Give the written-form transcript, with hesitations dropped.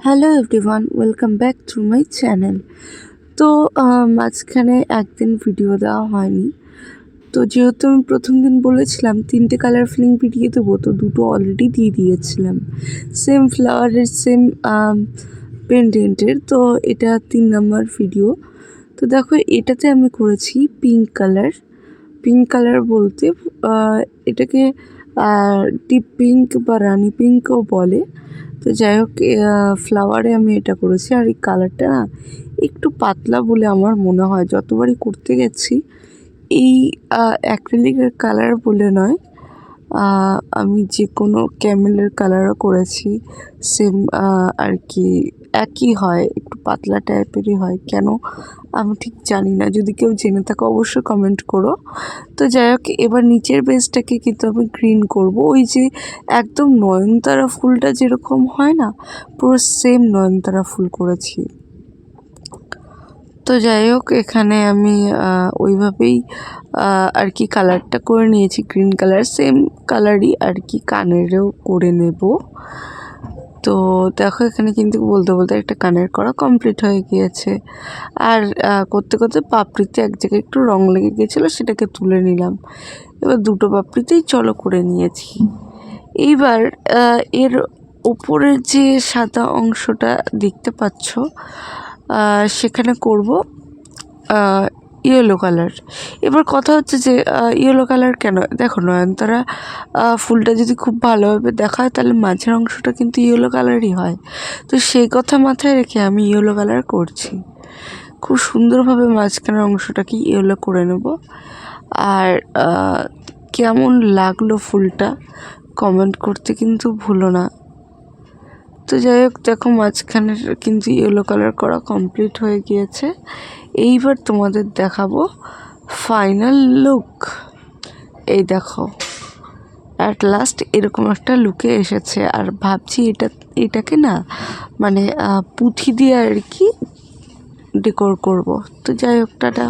Hello everyone, welcome back to my channel. তো মাঝখানে একদিন ভিডিও দেওয়া হয়নি। তো যেহেতু আমি প্রথম দিন বলেছিলাম 3টে কালার ফিলিং ভিডিও দেবো, তো 2টো অলরেডি দিয়ে দিয়েছিলাম সেম ফ্লাওয়ারের সেম পেন্ডেন্টের। তো এটা 3 নম্বর ভিডিও। তো দেখো, এটাতে আমি করেছি পিঙ্ক কালার বলতে এটাকে ডিপ পিঙ্ক বা রানি পিঙ্কও বলে। তো যাই হোক, ফ্লাওয়ারে আমি এটা করেছি। আর এই কালারটা না একটু পাতলা বলে আমার মনে হয়, যতবারই করতে গেছি। এই অ্যাক্রিলিকের কালার বলে নয়, আমি যে কোনো ক্যামেলের কালারও করেছি সেম আর কি, একই হয়, একটু পাতলা টাইপেরই হয়। কেন আমি ঠিক জানি না, যদি কেউ জেনে থাকে অবশ্যই কমেন্ট করো। তো যাই হোক, এবার নিচের বেসটাকে কিন্তু আমি গ্রিন করব। ওই যে একদম নয়নতারা ফুলটা যেরকম হয় না, পুরো সেম নয়নতারা ফুল করেছি। তো যাই হোক, এখানে আমি ওইভাবেই আর কি কালারটা করে নিয়েছি, গ্রিন কালার সেম কালারই আর কি কানেরেও করে নেব। তো দেখো, এখানে কিন্তু বলতে বলতে একটা কানের করা কমপ্লিট হয়ে গিয়েছে। আর করতে করতে পাপড়িতে এক জায়গায় একটু রং লেগে গেছিলো, সেটাকে তুলে নিলাম। এবার দুটো পাপড়িতেই চলো করে নিয়েছি। এইবার এর ওপরের যে সাদা অংশটা দেখতে পাচ্ছ, সেখানে করব ইয়েলো কালার। এবার কথা হচ্ছে যে ইয়েলো কালার কেন? দেখো, নয়নতারা ফুলটা যদি খুব ভালোভাবে দেখা হয় তাহলে মাঝের অংশটা কিন্তু ইয়েলো কালারই হয়। তো সেই কথা মাথায় রেখে আমি ইয়েলো কালার করছি। খুব সুন্দরভাবে মাঝখানের অংশটাকে ইয়েলো করে নেব। আর কেমন লাগলো ফুলটা কমেন্ট করতে কিন্তু ভুলো না। তো যাই হোক, দেখো মাঝখানের কিন্তু ইয়েলো কালার করা কমপ্লিট হয়ে গিয়েছে। এইবার তোমাদের দেখাবো ফাইনাল লুক। এই দেখো, অ্যাট লাস্ট এরকম একটা লুকে এসেছে। আর ভাবছি এটাকে না মানে পুঁথি দিয়ে আর কি ডেকোর করব। তো যাই হোক, টাটা।